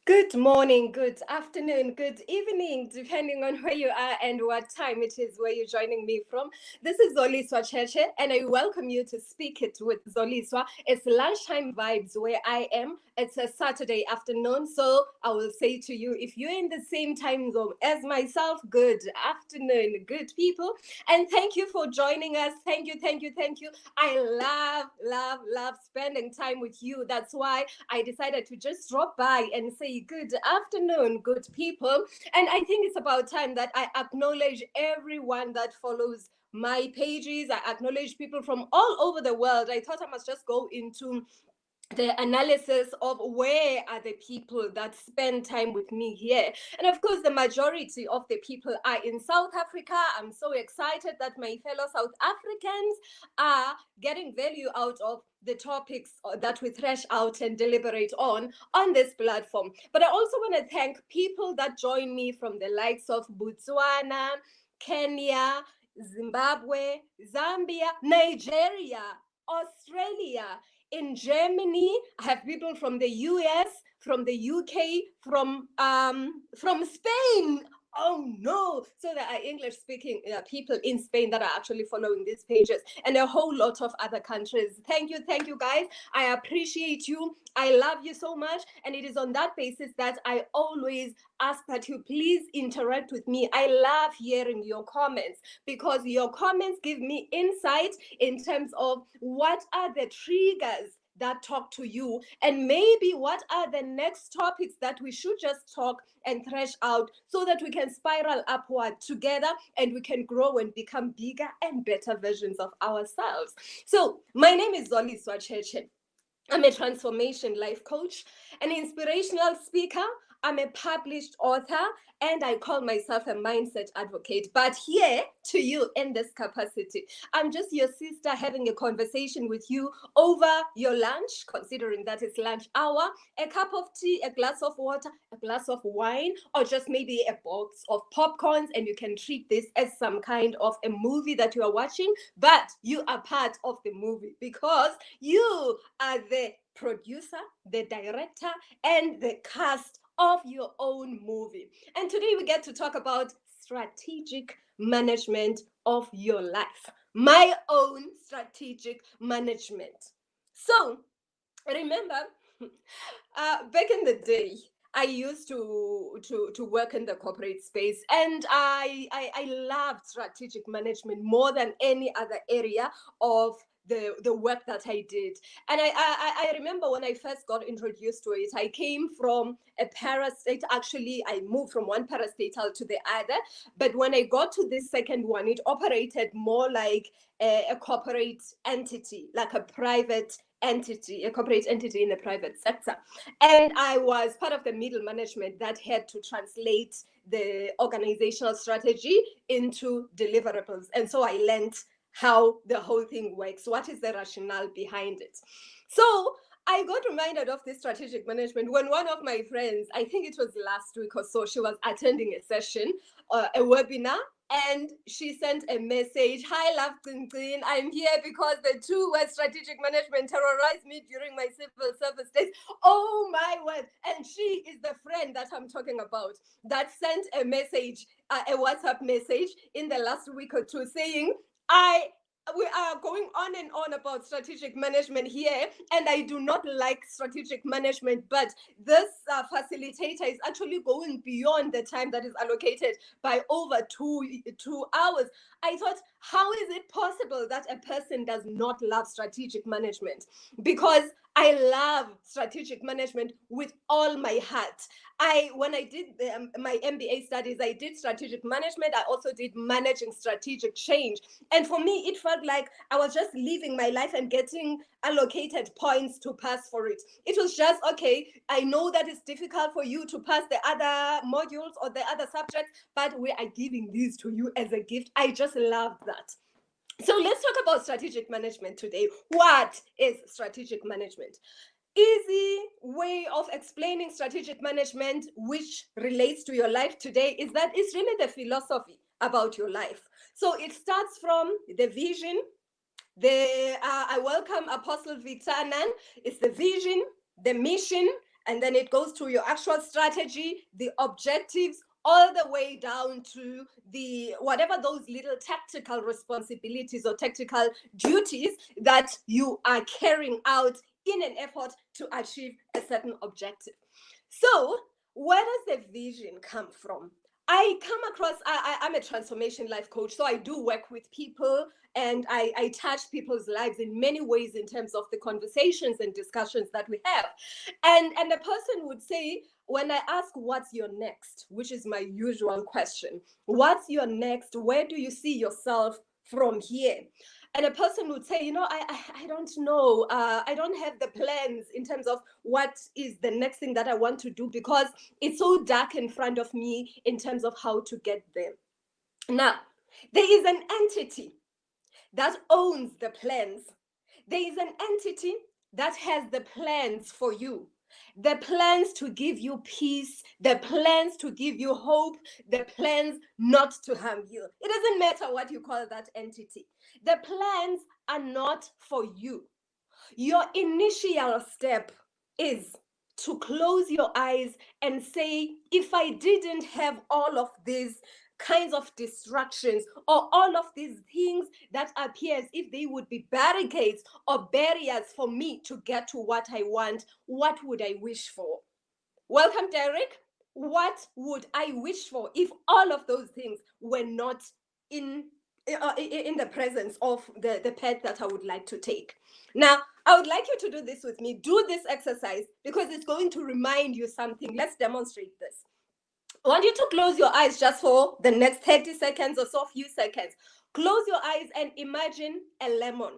Good morning, good afternoon, good evening, depending on where you are and what time it is where you're joining me from. This is Zoliswa Cheche, and I welcome you to Speak It with Zoliswa. It's Lunchtime Vibes where I am. It's a Saturday afternoon, so I will say to you, if you're in the same time zone as myself, good afternoon, good people, and thank you for joining us. Thank you, thank you, thank you. I love spending time with you. That's why I decided to just drop by and say good afternoon, good people. And I think it's about time that I acknowledge everyone that follows my pages. I acknowledge people from all over the world. I thought I must just go into the analysis of where are the people that spend time with me here. And of course, the majority of the people are in South Africa. I'm so excited that my fellow South Africans are getting value out of the topics that we thresh out and deliberate on this platform. But I also want to thank people that join me from the likes of Botswana, Kenya, Zimbabwe, Zambia, Nigeria, Australia. In Germany, I have people from the US, from the UK, from Spain. Oh no! So there are English-speaking people in Spain that are actually following these pages, and a whole lot of other countries. Thank you, guys. I appreciate you. I love you so much, and it is on that basis that I always ask that you please interact with me. I love hearing your comments because your comments give me insight in terms of what are the triggers that talk to you, and maybe what are the next topics that we should just talk and thresh out so that we can spiral upward together and we can grow and become bigger and better versions of ourselves. So my name is Zoliswa Cheche. I'm a transformation life coach, an inspirational speaker. I'm a published author, and I call myself a mindset advocate. But here to you in this capacity, I'm just your sister having a conversation with you over your lunch, considering that it's lunch hour, a cup of tea, a glass of water, a glass of wine, or just maybe a box of popcorns. And you can treat this as some kind of a movie that you are watching, but you are part of the movie because you are the producer, the director, and the cast of your own movie. And today we get to talk about strategic management of your life. My own strategic management. So, remember, back in the day, I used to work in the corporate space, and I loved strategic management more than any other area of the work that I did. And I remember when I first got introduced to it, I came from a parastate. Actually, I moved from one parastatal to the other. But when I got to this second one, it operated more like a corporate entity, like a private entity, a corporate entity in the private sector. And I was part of the middle management that had to translate the organizational strategy into deliverables. And so I learned how the whole thing works. What is the rationale behind it? So I got reminded of this strategic management when one of my friends, I think it was last week or so, she was attending a session, a webinar, and she sent a message. Hi, love Queen. I'm here because the two-word strategic management terrorized me during my civil service days. Oh my word. And she is the friend that I'm talking about that sent a message, a WhatsApp message in the last week or two saying, we are going on and on about strategic management here, and I do not like strategic management, but this facilitator is actually going beyond the time that is allocated by over two hours. I thought, how is it possible that a person does not love strategic management? Because I love strategic management with all my heart. When I did my MBA studies, I did strategic management. I also did managing strategic change. And for me, it felt like I was just living my life and getting allocated points to pass for it. It was just, okay, I know that it's difficult for you to pass the other modules or the other subjects, but we are giving these to you as a gift. I just love that. So let's talk about strategic management today. What is strategic management? Easy way of explaining strategic management, which relates to your life today, is that it's really the philosophy about your life. So it starts from the vision. I welcome Apostle Victor Anand. It's the vision, the mission, And then it goes to your actual strategy, the objectives, all the way down to the whatever those little tactical responsibilities or tactical duties that you are carrying out in an effort to achieve a certain objective. So where does the vision come from? I come across, I'm a transformation life coach, so I do work with people and I touch people's lives in many ways in terms of the conversations and discussions that we have. And a person would say, when I ask what's your next, which is my usual question, what's your next? Where do you see yourself from here? And a person would say, I don't know. I don't have the plans in terms of what is the next thing that I want to do because it's so dark in front of me in terms of how to get there. Now, there is an entity that owns the plans. There is an entity that has the plans for you. The plans to give you peace, the plans to give you hope, the plans not to harm you. It doesn't matter what you call that entity. The plans are not for you. Your initial step is to close your eyes and say, if I didn't have all of these kinds of distractions or all of these things that appear as if they would be barricades or barriers for me to get to what I want, what would I wish for? Welcome, Derek. What would I wish for if all of those things were not in the presence of the path that I would like to take? Now, I would like you to do this with me. Do this exercise because it's going to remind you something. Let's demonstrate this. I want you to close your eyes just for the next 30 seconds or so, few seconds. Close your eyes and imagine a lemon.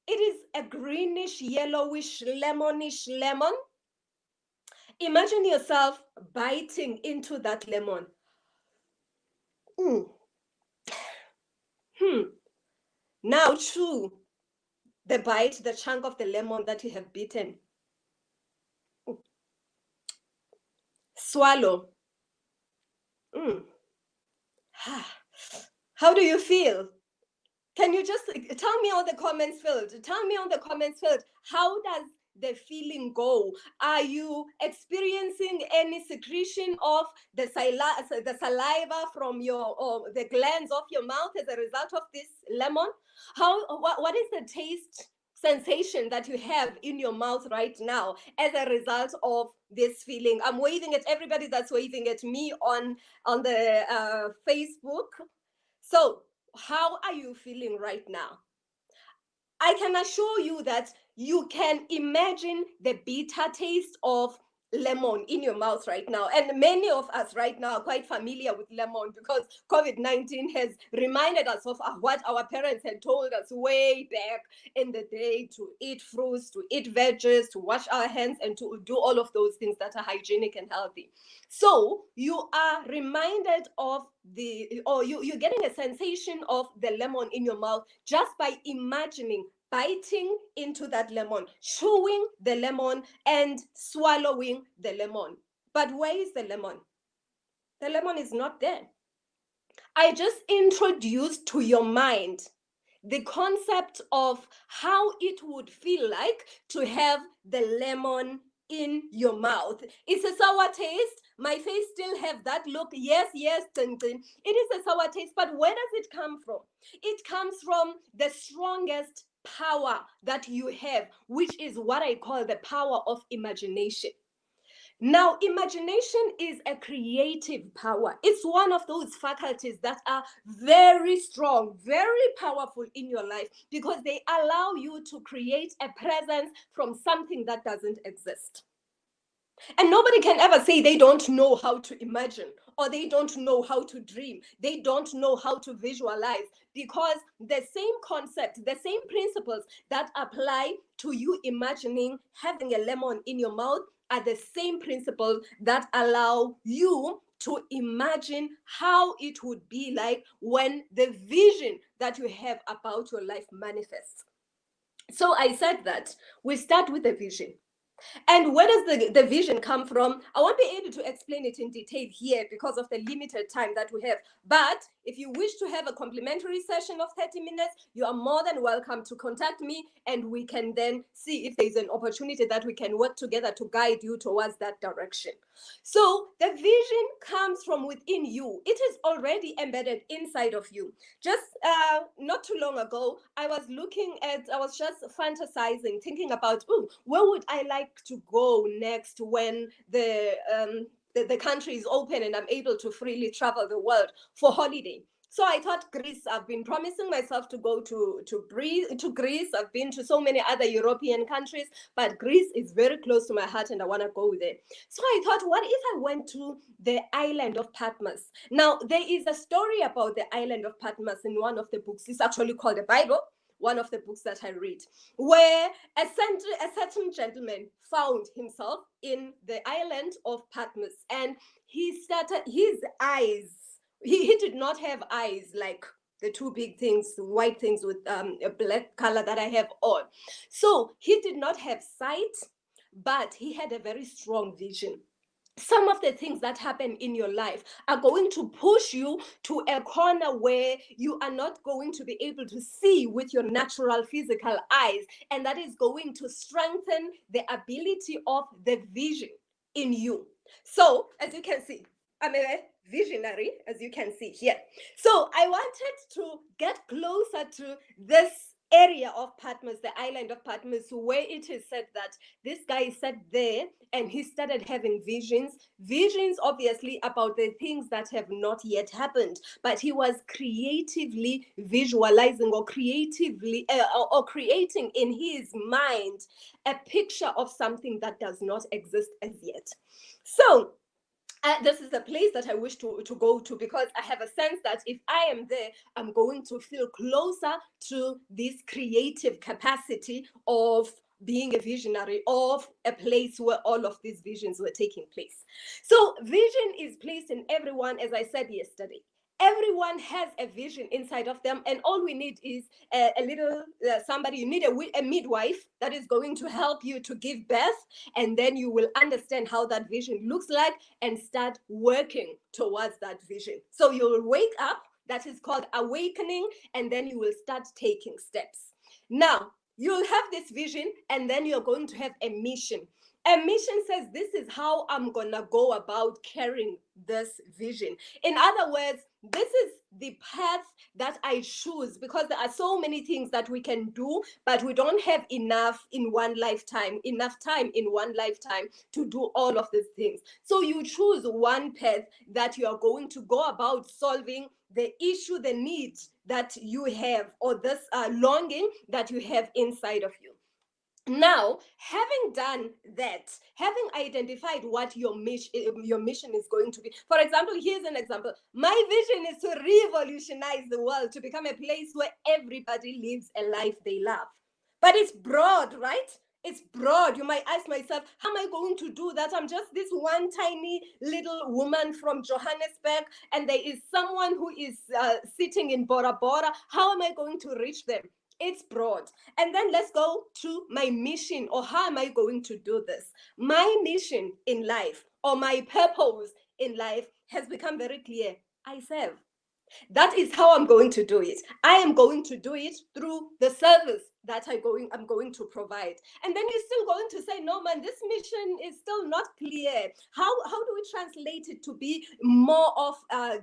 It is a greenish, yellowish, lemonish lemon. Imagine yourself biting into that lemon. Now chew the bite, the chunk of the lemon that you have bitten. Swallow. How do you feel? Can you just tell me on the comments field? Tell me on the comments field, how does the feeling go? Are you experiencing any secretion of the saliva from the glands of your mouth as a result of this lemon? What is the taste sensation that you have in your mouth right now as a result of this feeling? I'm waving at everybody that's waving at me on the Facebook. So how are you feeling right now? I can assure you that you can imagine the bitter taste of lemon in your mouth right now. And many of us right now are quite familiar with lemon because COVID-19 has reminded us of what our parents had told us way back in the day, to eat fruits, to eat veggies, to wash our hands, and to do all of those things that are hygienic and healthy. So you are reminded of you're getting a sensation of the lemon in your mouth just by imagining biting into that lemon, chewing the lemon, and swallowing the lemon. But where is the lemon? The lemon is not there. I just introduced to your mind the concept of how it would feel like to have the lemon in your mouth. It's a sour taste. My face still have that look. Yes, tin. It is a sour taste, but where does it come from? It comes from the strongest power that you have, which is what I call the power of imagination. Now, imagination is a creative power. It's one of those faculties that are very strong, very powerful in your life because they allow you to create a presence from something that doesn't exist. And nobody can ever say they don't know how to imagine or they don't know how to dream. They don't know how to visualize because the same concept, the same principles that apply to you imagining having a lemon in your mouth are the same principles that allow you to imagine how it would be like when the vision that you have about your life manifests. So I said that we start with the vision. And where does the vision come from? I won't be able to explain it in detail here because of the limited time that we have. But If you wish to have a complimentary session of 30 minutes, you are more than welcome to contact me, and we can then see if there's an opportunity that we can work together to guide you towards that direction. So the vision comes from within you. It is already embedded inside of you. Just not too long ago, I was just fantasizing, thinking about, where would I like to go next when the country is open and I'm able to freely travel the world for holiday. So I thought Greece. I've been promising myself to go to Greece. I've been to so many other European countries, but Greece is very close to my heart and I want to go there. So I thought, what if I went to the island of Patmos? Now, there is a story about the island of Patmos in one of the books. It's actually called the Bible, one of the books that I read, where a certain gentleman found himself in the island of Patmos, and he started his eyes. He did not have eyes like the two big things, white things with a black color that I have on. So he did not have sight, but he had a very strong vision. Some of the things that happen in your life are going to push you to a corner where you are not going to be able to see with your natural physical eyes, and that is going to strengthen the ability of the vision in you. So, as you can see, I'm a visionary, as you can see here. So I wanted to get closer to this area of Patmos, the island of Patmos, where it is said that this guy sat there and he started having visions obviously about the things that have not yet happened, but he was creatively visualizing or creatively or creating in his mind a picture of something that does not exist as yet. So this is a place that I wish to go to, because I have a sense that if I am there, I'm going to feel closer to this creative capacity of being a visionary, of a place where all of these visions were taking place. So vision is placed in everyone, as I said yesterday. Everyone has a vision inside of them, and all we need is a little somebody. You need a midwife that is going to help you to give birth, and then you will understand how that vision looks like and start working towards that vision. So you'll wake up, that is called awakening, and then you will start taking steps. Now, you'll have this vision, and then you're going to have a mission. A mission says, this is how I'm gonna go about carrying this vision. In other words, this is the path that I choose, because there are so many things that we can do, but we don't have enough in one lifetime, enough time in one lifetime to do all of these things. So you choose one path that you are going to go about solving the issue, the need that you have, or this longing that you have inside of you. Now, having done that, having identified what your mission is going to be. For example, here's an example. My vision is to revolutionize the world, to become a place where everybody lives a life they love. But it's broad, right? It's broad. You might ask myself, how am I going to do that? I'm just this one tiny little woman from Johannesburg, and there is someone who is sitting in Bora Bora. How am I going to reach them? It's broad. And then let's go to my mission, or how am I going to do this? My mission in life, or my purpose in life, has become very clear. I serve. That is how I'm going to do it. I am going to do it through the service that I'm going to provide. And then you're still going to say, no, man, this mission is still not clear. How do we translate it to be more of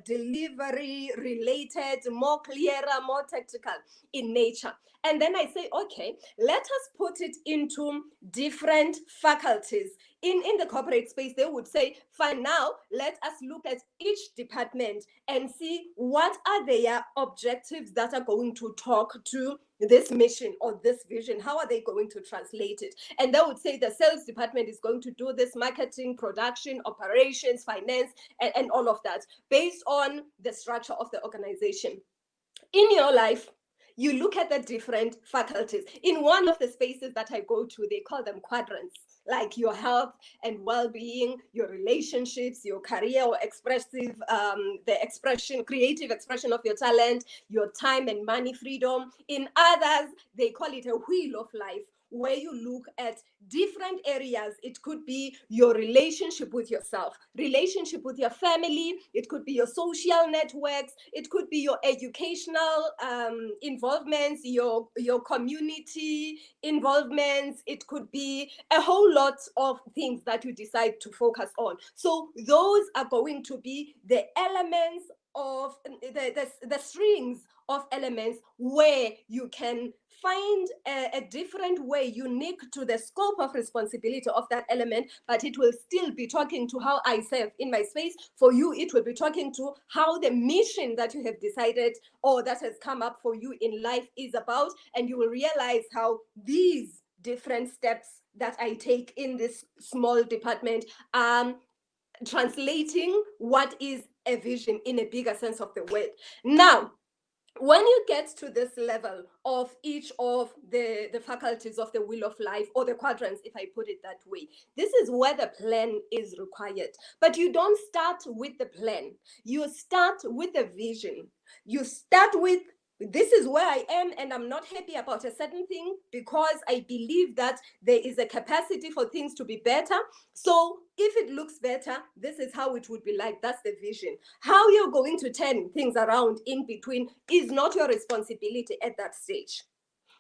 delivery related, more clearer, more tactical in nature? And then I say, okay, let us put it into different faculties. In the corporate space, they would say, fine, now let us look at each department and see what are their objectives that are going to talk to this mission or this vision. How are they going to translate it? And they would say the sales department is going to do this: marketing, production, operations, finance, and all of that, based on the structure of the organization. In your life, you look at the different faculties. In one of the spaces that I go to, they call them quadrants, like your health and well-being, your relationships, your career, or creative expression of your talent, your time and money freedom. In others, they call it a wheel of life, where you look at different areas. It could be your relationship with yourself, relationship with your family, it could be your social networks, it could be your educational involvements, your community involvements, it could be a whole lot of things that you decide to focus on. So those are going to be the elements of the strings of elements where you can find a different way unique to the scope of responsibility of that element, but it will still be talking to how I serve in my space. For you, it will be talking to how the mission that you have decided or that has come up for you in life is about, and you will realize how these different steps that I take in this small department translating what is a vision in a bigger sense of the word. Now, when you get to this level of each of the faculties of the wheel of life, or the quadrants, if I put it that way, this is where the plan is required. But you don't start with the plan. You start with the vision. You start with, this is where I am, and I'm not happy about a certain thing because I believe that there is a capacity for things to be better. So if it looks better, this is how it would be like. That's the vision. How you're going to turn things around in between is not your responsibility at that stage.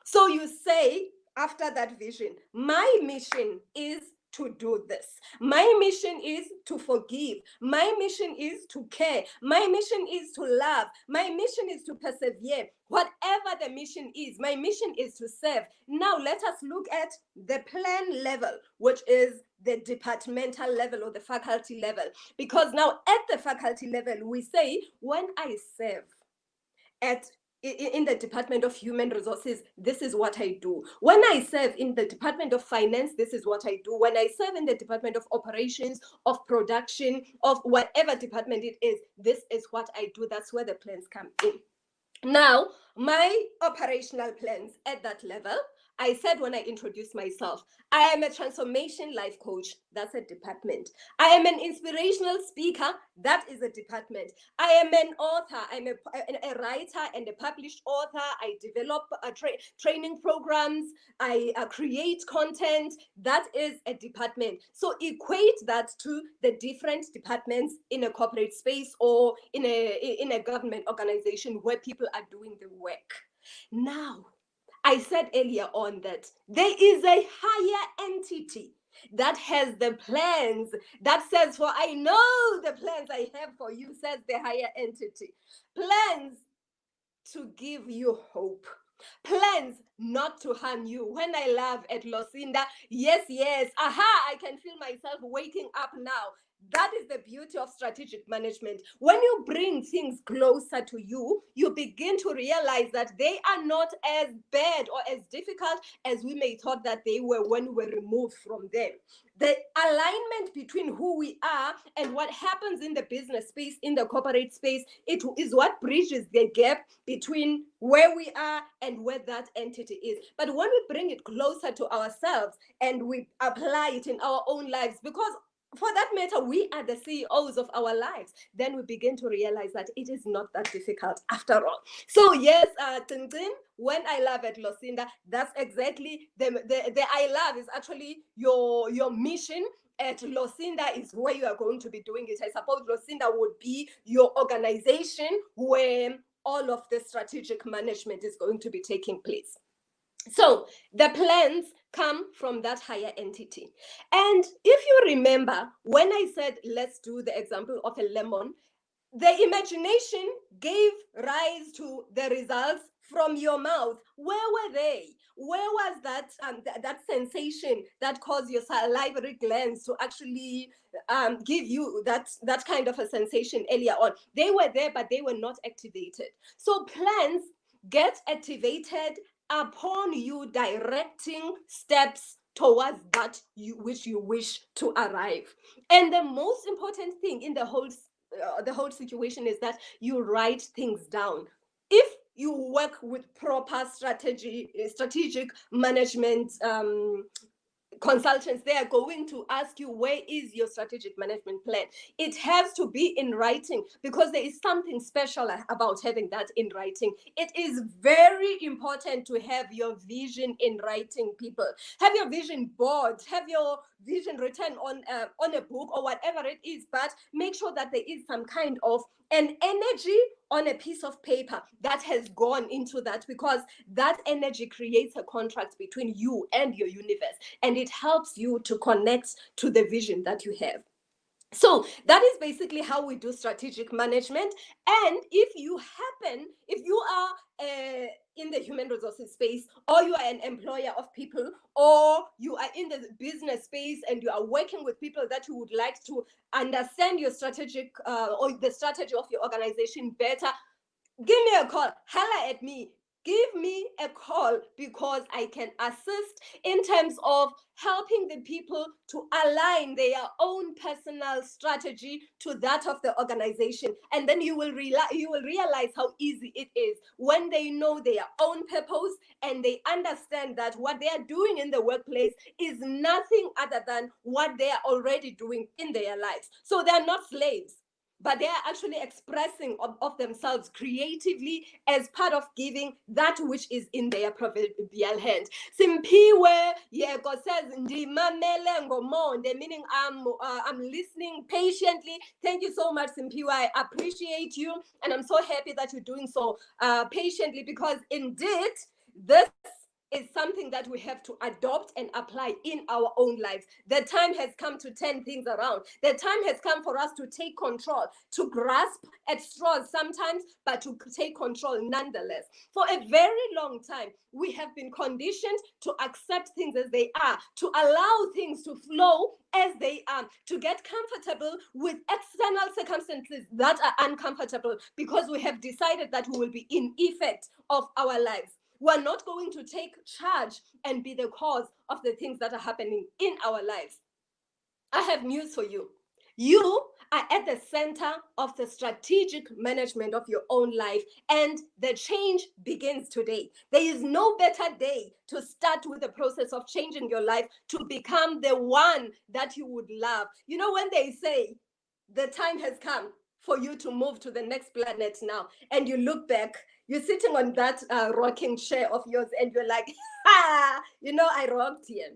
So you say, after that vision, my mission is to do this. My mission is to forgive. My mission is to care. My mission is to love. My mission is to persevere. Whatever the mission is, my mission is to serve. Now let us look at the plan level, which is the departmental level or the faculty level. Because now at the faculty level, we say, when I serve in the Department of Human Resources, this is what I do. When I serve in the Department of Finance, this is what I do. When I serve in the Department of Operations, of Production, of whatever department it is, this is what I do. That's where the plans come in. Now, my operational plans at that level, I said when I introduced myself, I am a transformation life coach. That's a department. I am an inspirational speaker. That is a department. I am an author. I'm a writer and a published author. I develop training programs. I create content. That is a department. So equate that to the different departments in a corporate space or in a government organization where people are doing the work. Now, I said earlier on that there is a higher entity that has the plans, that says, for I know the plans I have for you, says the higher entity. Plans to give you hope. Plans not to harm you. When I laugh at Lucinda, yes, aha, I can feel myself waking up now. That is the beauty of strategic management. When you bring things closer to you, you begin to realize that they are not as bad or as difficult as we may thought that they were when we were removed from them. The alignment between who we are and what happens in the business space, in the corporate space, it is what bridges the gap between where we are and where that entity is. But when we bring it closer to ourselves and we apply it in our own lives, because for that matter, we are the CEOs of our lives, then we begin to realize that it is not that difficult after all. So yes, Tintin, when I love at Lucinda, that's exactly the I love is actually your mission. At Lucinda is where you are going to be doing it. I suppose Lucinda would be your organization where all of the strategic management is going to be taking place. So the plans come from that higher entity. And if you remember, when I said, let's do the example of a lemon, the imagination gave rise to the results from your mouth. Where were they? Where was that that sensation that caused your salivary glands to actually give you that kind of a sensation earlier on? They were there, but they were not activated. So plans get activated upon you directing steps towards that which you wish to arrive. And the most important thing in the whole situation is that you write things down. If you work with proper strategic management consultants, they are going to ask you, where is your strategic management plan? It has to be in writing, because there is something special about having that in writing. It is very important to have your vision in writing, people. Have your vision board, have your vision written on a book or whatever it is, but make sure that there is some kind of an energy on a piece of paper that has gone into that, because that energy creates a contract between you and your universe, and it helps you to connect to the vision that you have. So that is basically how we do strategic management. And if you are in the human resources space, or you are an employer of people, or you are in the business space and you are working with people that you would like to understand your strategic or the strategy of your organization better, give me a call, holla at me. Give me a call, because I can assist in terms of helping the people to align their own personal strategy to that of the organization. And then you will realize how easy it is when they know their own purpose, and they understand that what they are doing in the workplace is nothing other than what they are already doing in their lives. So they are not slaves, but they are actually expressing of themselves creatively as part of giving that which is in their proverbial hand. Simpiwe yego says ndimamele ngomonde, meaning I'm listening patiently. Thank you so much, Simpiwe. I appreciate you, and I'm so happy that you're doing so patiently, because indeed this is something that we have to adopt and apply in our own lives. The time has come to turn things around. The time has come for us to take control, to grasp at straws sometimes, but to take control nonetheless. For a very long time, we have been conditioned to accept things as they are, to allow things to flow as they are, to get comfortable with external circumstances that are uncomfortable, because we have decided that we will be in effect of our lives. We're not going to take charge and be the cause of the things that are happening in our lives. I have news for you. You are at the center of the strategic management of your own life, and the change begins today. There is no better day to start with the process of changing your life to become the one that you would love. You know, when they say the time has come for you to move to the next planet now, and you look back, you're sitting on that rocking chair of yours, and you're like, ha, you know, I rocked here.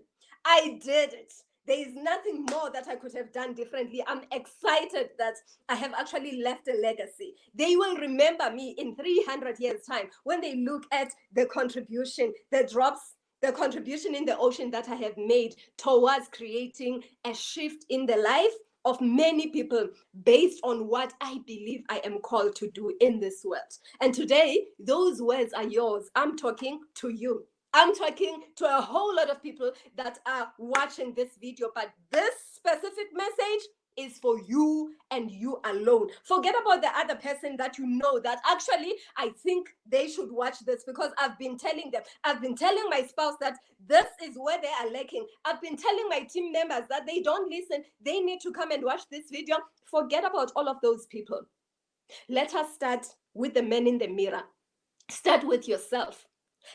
I did it. There is nothing more that I could have done differently. I'm excited that I have actually left a legacy. They will remember me in 300 years' time when they look at the contribution, the drops, the contribution in the ocean that I have made towards creating a shift in the life of many people based on what I believe I am called to do in this world. And today, those words are yours. I'm talking to you. I'm talking to a whole lot of people that are watching this video, but this specific message is for you and you alone. Forget about the other person that you know that actually I think they should watch this, because I've been telling them. I've been telling my spouse that this is where they are lacking. I've been telling my team members that they don't listen. They need to come and watch this video. Forget about all of those people. Let us start with the man in the mirror. Start with yourself.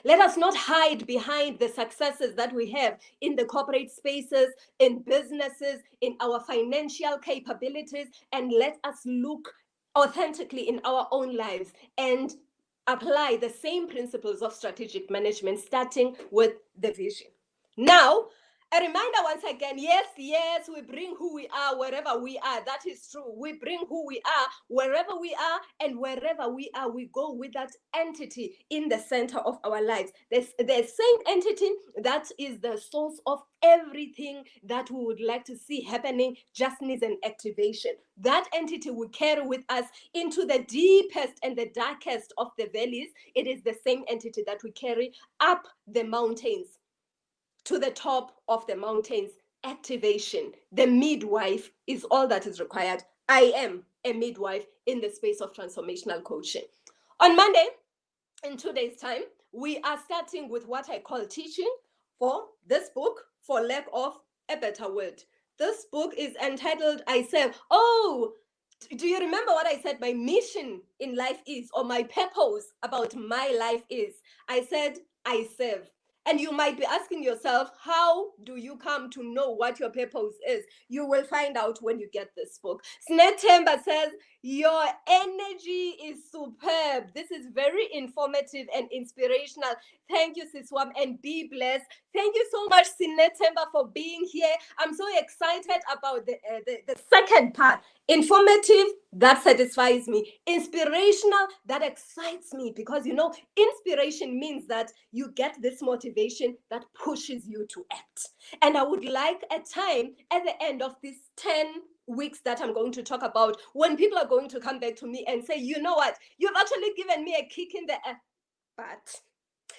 Let us not hide behind the successes that we have in the corporate spaces, in businesses, in our financial capabilities, and let us look authentically in our own lives and apply the same principles of strategic management, starting with the vision. Now, a reminder once again, yes, we bring who we are wherever we are. That is true. We bring who we are wherever we are, and wherever we are, we go with that entity in the center of our lives. The same entity that is the source of everything that we would like to see happening just needs an activation. That entity will carry with us into the deepest and the darkest of the valleys. It is the same entity that we carry up the mountains to the top of the mountains. Activation. The midwife is all that is required. I am a midwife in the space of transformational coaching. On Monday, in 2 days' time, we are starting with what I call teaching for this book, for lack of a better word. This book is entitled I Serve. Oh, do you remember what I said my mission in life is, or my purpose about my life is? I said I serve. And you might be asking yourself, how do you come to know what your purpose is? You will find out when you get this book. Snetemba says, your energy is superb. This is very informative and inspirational. Thank you, Siswam, and be blessed. Thank you so much, Sinetemba, for being here. I'm so excited about the second part. Informative, that satisfies me. Inspirational, that excites me, because inspiration means that you get this motivation that pushes you to act. And I would like a time at the end of these 10 weeks that I'm going to talk about, when people are going to come back to me and say, you know what, you've actually given me a kick in the butt.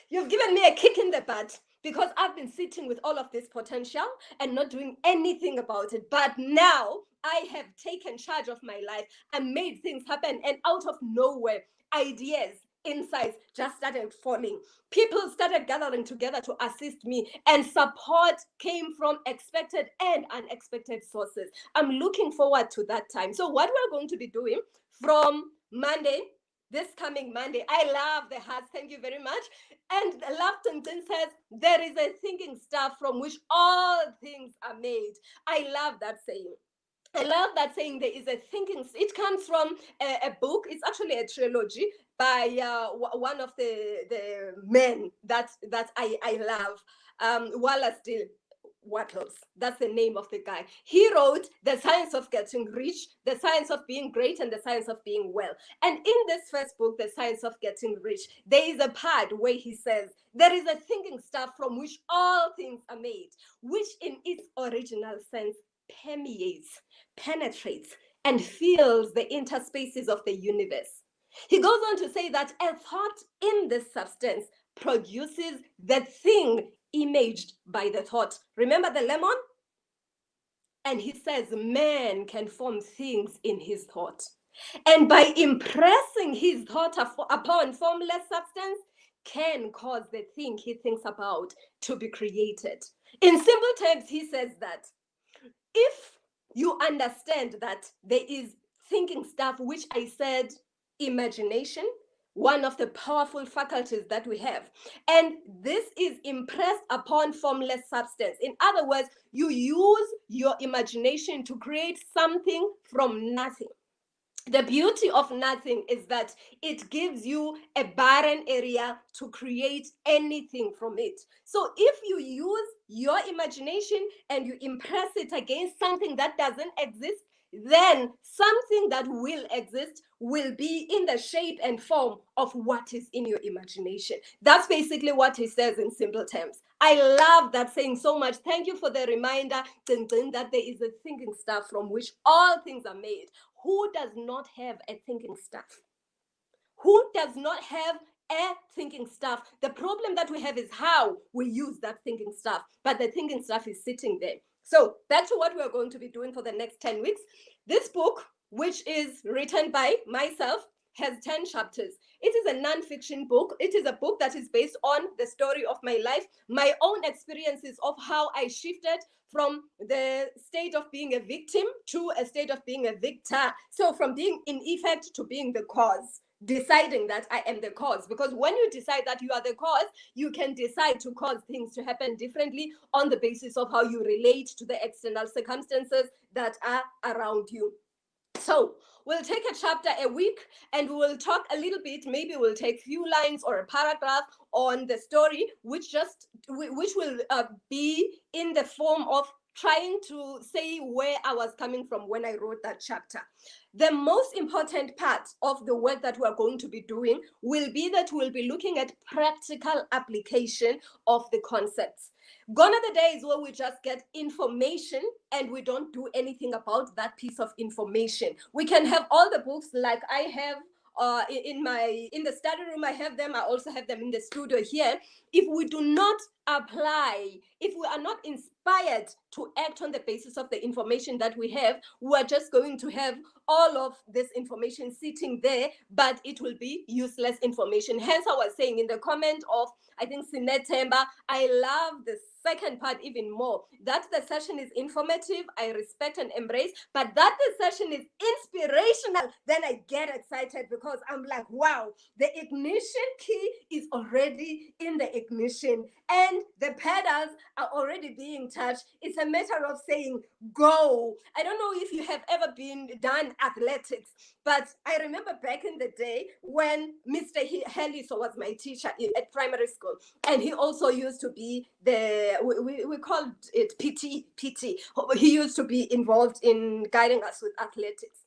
You've given me a kick in the butt, because I've been sitting with all of this potential and not doing anything about it. But now I have taken charge of my life and made things happen. And out of nowhere, ideas, insights just started falling. People started gathering together to assist me, and support came from expected and unexpected sources. I'm looking forward to that time. So what we're going to be doing from Monday, this coming Monday, I love the hearts. Thank you very much. And Lafton says, there is a thinking stuff from which all things are made. I love that saying. I love that saying. There is a thinking. It comes from a book. It's actually a trilogy by one of the men that I love, Wallace D. Wattles. That's the name of the guy. He wrote The Science of Getting Rich, The Science of Being Great, and The Science of Being Well. And in this first book, The Science of Getting Rich, there is a part where he says, there is a thinking stuff from which all things are made, which in its original sense permeates, penetrates, and fills the interspaces of the universe. He goes on to say that a thought in this substance produces the thing imaged by the thought. Remember the lemon? And he says man can form things in his thought. And by impressing his thought upon formless substance, can cause the thing he thinks about to be created. In simple terms, he says that if you understand that there is thinking stuff, which I said, imagination, one of the powerful faculties that we have, and this is impressed upon formless substance. In other words, you use your imagination to create something from nothing. The beauty of nothing is that it gives you a barren area to create anything from it. So if you use your imagination and you impress it against something that doesn't exist, then something that will exist will be in the shape and form of what is in your imagination. That's basically what he says in simple terms. I love that saying so much. Thank you for the reminder, that there is a thinking stuff from which all things are made. Who does not have a thinking stuff? Who does not have a thinking stuff? The problem that we have is how we use that thinking stuff, but the thinking stuff is sitting there. So back to what we're going to be doing for the next 10 weeks. This book, which is written by myself, has 10 chapters. It is a non-fiction book. It is a book that is based on the story of my life, my own experiences of how I shifted from the state of being a victim to a state of being a victor. So from being in effect to being the cause, deciding that I am the cause. Because when you decide that you are the cause, you can decide to cause things to happen differently on the basis of how you relate to the external circumstances that are around you. So we'll take a chapter a week and we will talk a little bit. Maybe we'll take a few lines or a paragraph on the story, which will be in the form of trying to say where I was coming from when I wrote that chapter. The most important part of the work that we're going to be doing will be that we'll be looking at practical application of the concepts. Gone are the days where we just get information and we don't do anything about that piece of information. We can have all the books like I have in the study room. I have them. I also have them in the studio here. If we do not apply, if we are not inspired to act on the basis of the information that we have, we're just going to have all of this information sitting there, but it will be useless information. Hence, I was saying in the comment of, I think, Sinetemba, I love the second part even more. That the session is informative, I respect and embrace, but that the session is inspirational, then I get excited because I'm like, wow, the ignition key is already in the ignition and the pedals are already being touched. It's a matter of saying, go. I don't know if you have ever been done athletics, but I remember back in the day when Mr. Heliso was my teacher at primary school, and he also used to be we called it PT. He used to be involved in guiding us with athletics.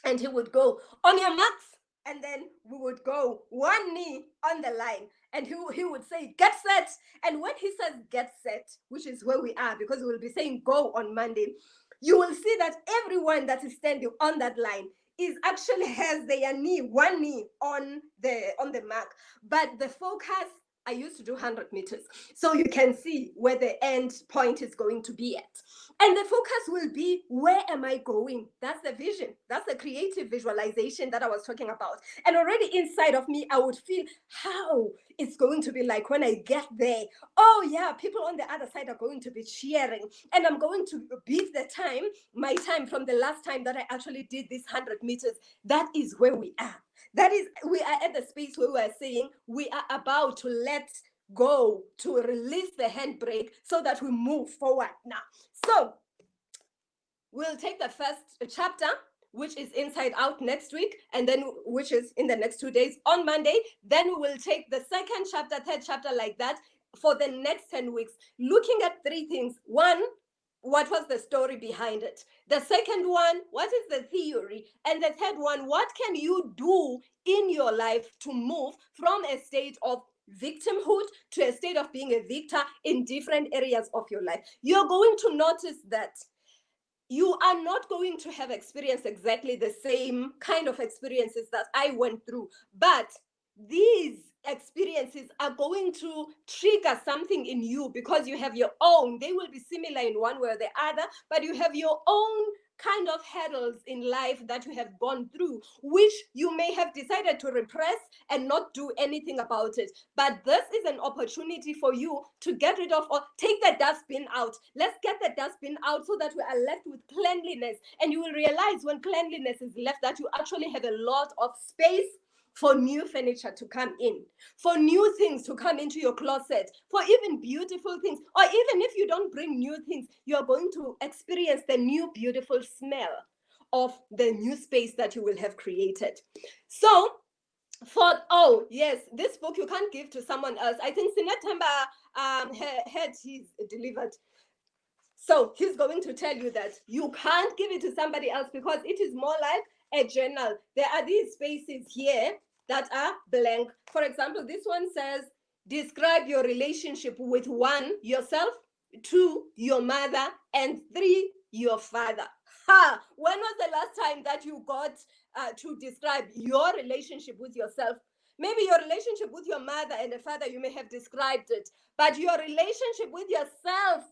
And he would go, on your marks, and then we would go one knee on the line. And he would say, get set. And when he says get set, which is where we are, because we will be saying go on Monday, you will see that everyone that is standing on that line is actually has their one knee on the mark. But the focus, I used to do 100 meters. So you can see where the end point is going to be at. And the focus will be, where am I going? That's the vision. That's the creative visualization that I was talking about. And already inside of me, I would feel how it's going to be like when I get there. Oh yeah, people on the other side are going to be cheering. And I'm going to beat my time from the last time that I actually did this 100 meters. That is where we are. We are at the space where we are saying we are about to let go, to release the handbrake so that we move forward now. So we'll take the first chapter, which is Inside Out, next week, and then which is in the next 2 days on Monday. Then we will take the second chapter, third chapter, like that for the next 10 weeks, looking at three things. One, what was the story behind it? The second one, what is the theory? And the third one, what can you do in your life to move from a state of victimhood to a state of being a victor in different areas of your life? You're going to notice that you are not going to have experienced exactly the same kind of experiences that I went through, but these experiences are going to trigger something in you because you have your own. They will be similar in one way or the other, but you have your own kind of hurdles in life that you have gone through, which you may have decided to repress and not do anything about it. But this is an opportunity for you to get rid of or take the dustbin out. Let's get the dustbin out so that we are left with cleanliness. And you will realize when cleanliness is left that you actually have a lot of space for new furniture to come in, for new things to come into your closet, for even beautiful things. Or even if you don't bring new things, you're going to experience the new beautiful smell of the new space that you will have created. So oh yes, this book you can't give to someone else. I think Sinetemba had his delivered. So he's going to tell you that you can't give it to somebody else because it is more like a journal. There are these spaces here that are blank. For example, this one says, describe your relationship with 1, yourself, 2, your mother, and 3, your father. When was the last time that you got to describe your relationship with yourself? Maybe your relationship with your mother and the father, you may have described it, but your relationship with yourself.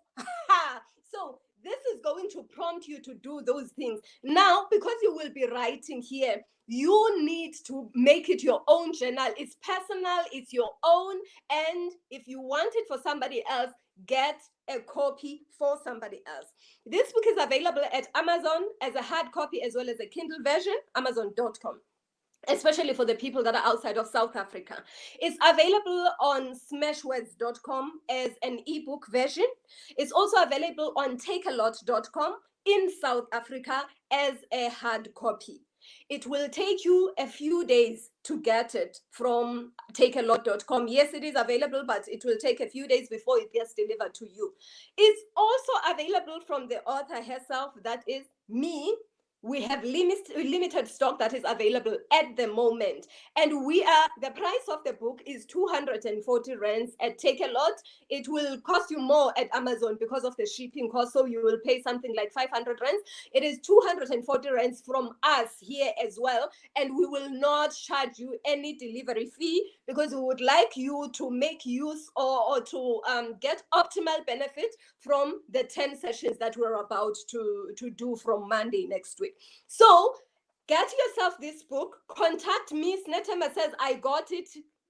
So this is going to prompt you to do those things. Now, because you will be writing here, you need to make it your own journal. It's personal, it's your own. And if you want it for somebody else, get a copy for somebody else. This book is available at Amazon as a hard copy as well as a Kindle version, amazon.com. Especially for the people that are outside of South Africa. It's available on smashwords.com as an ebook version. It's also available on takealot.com in South Africa as a hard copy. It will take you a few days to get it from takealot.com. Yes, it is available, but it will take a few days before it gets delivered to you. It's also available from the author herself, that is me. We have limited stock that is available at the moment. And the price of the book is 240 rands at Takealot. It will cost you more at Amazon because of the shipping cost. So you will pay something like 500 rands. It is 240 rands from us here as well. And we will not charge you any delivery fee because we would like you to make use or to get optimal benefit from the 10 sessions that we're about to do from Monday next week. So get yourself this book. Contact me. Snetema says, I got it.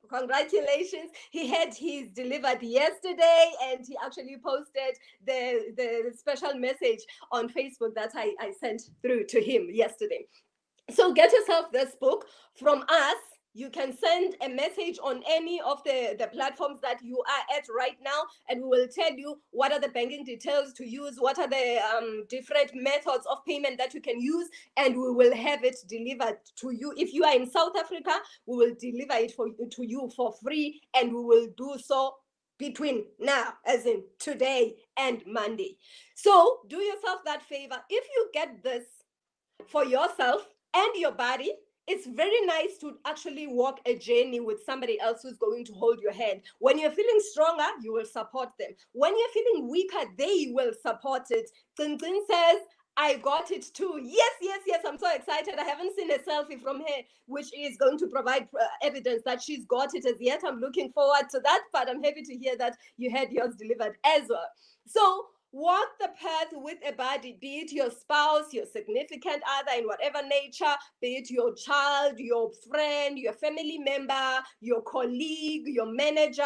Congratulations. He had his delivered yesterday, and he actually posted the special message on Facebook that I sent through to him yesterday. So get yourself this book from us. You can send a message on any of the platforms that you are at right now, and we will tell you what are the banking details to use, what are the different methods of payment that you can use, and we will have it delivered to you. If you are in South Africa, we will deliver it to you for free, and we will do so between now, as in today and Monday. So do yourself that favor. If you get this for yourself and your body, it's very nice to actually walk a journey with somebody else who's going to hold your hand. When you're feeling stronger, you will support them. When you're feeling weaker, they will support it. Tin says, I got it too. Yes, yes, yes. I'm so excited. I haven't seen a selfie from her, which is going to provide evidence that she's got it as yet. I'm looking forward to that, but I'm happy to hear that you had yours delivered as well. So walk the path with a body, be it your spouse, your significant other in whatever nature, be it your child, your friend, your family member, your colleague, your manager,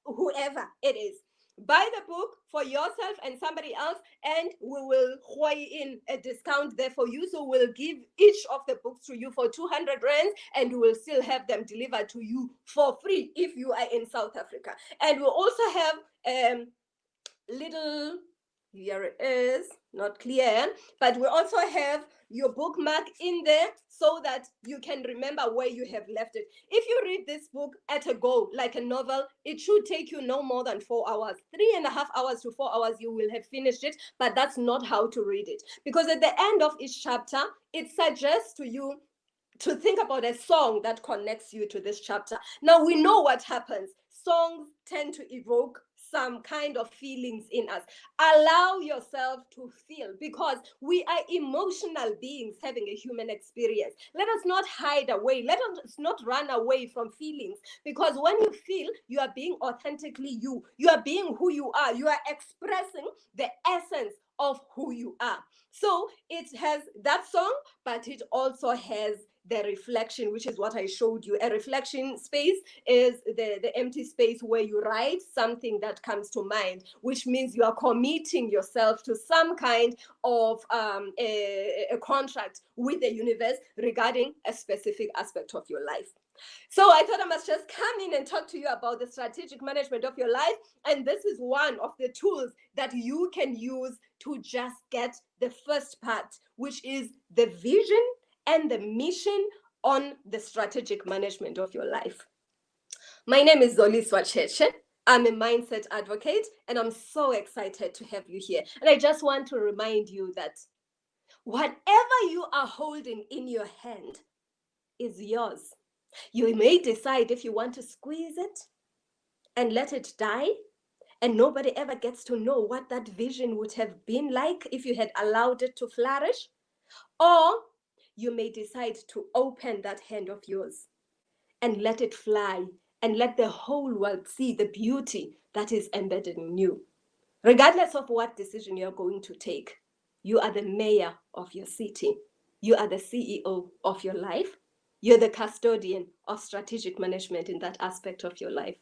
whoever it is. Buy the book for yourself and somebody else, and we will hoy in a discount there for you. So we'll give each of the books to you for 200 rands, and we will still have them delivered to you for free if you are in South Africa. And we'll also have little, here it is, not clear, but we also have your bookmark in there so that you can remember where you have left it. If you read this book at a go, like a novel, it should take you no more than 4 hours. 3.5 hours to 4 hours, you will have finished it, but that's not how to read it. Because at the end of each chapter, it suggests to you to think about a song that connects you to this chapter. Now, we know what happens. Songs tend to evoke some kind of feelings in us. Allow yourself to feel, because we are emotional beings having a human experience. Let us not hide away. Let us not run away from feelings, because when you feel, you are being authentically you. You are being who you are. You are expressing the essence of who you are. So it has that song, but it also has the reflection, which is what I showed you. A reflection space is the empty space where you write something that comes to mind, which means you are committing yourself to some kind of a contract with the universe regarding a specific aspect of your life. So I thought I must just come in and talk to you about the strategic management of your life. And this is one of the tools that you can use to just get the first part, which is the vision and the mission on the strategic management of your life. My name is Zoliswa Cheche. I'm a mindset advocate, and I'm so excited to have you here. And I just want to remind you that whatever you are holding in your hand is yours. You may decide if you want to squeeze it and let it die, and nobody ever gets to know what that vision would have been like if you had allowed it to flourish. Or you may decide to open that hand of yours and let it fly and let the whole world see the beauty that is embedded in you. Regardless of what decision you're going to take, you are the mayor of your city. You are the CEO of your life. You're the custodian of strategic management in that aspect of your life.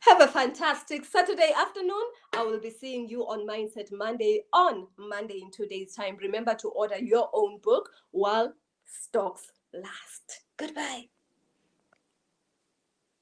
Have a fantastic Saturday afternoon. I will be seeing you on Mindset Monday in 2 days' time. Remember to order your own book while stocks last. Goodbye.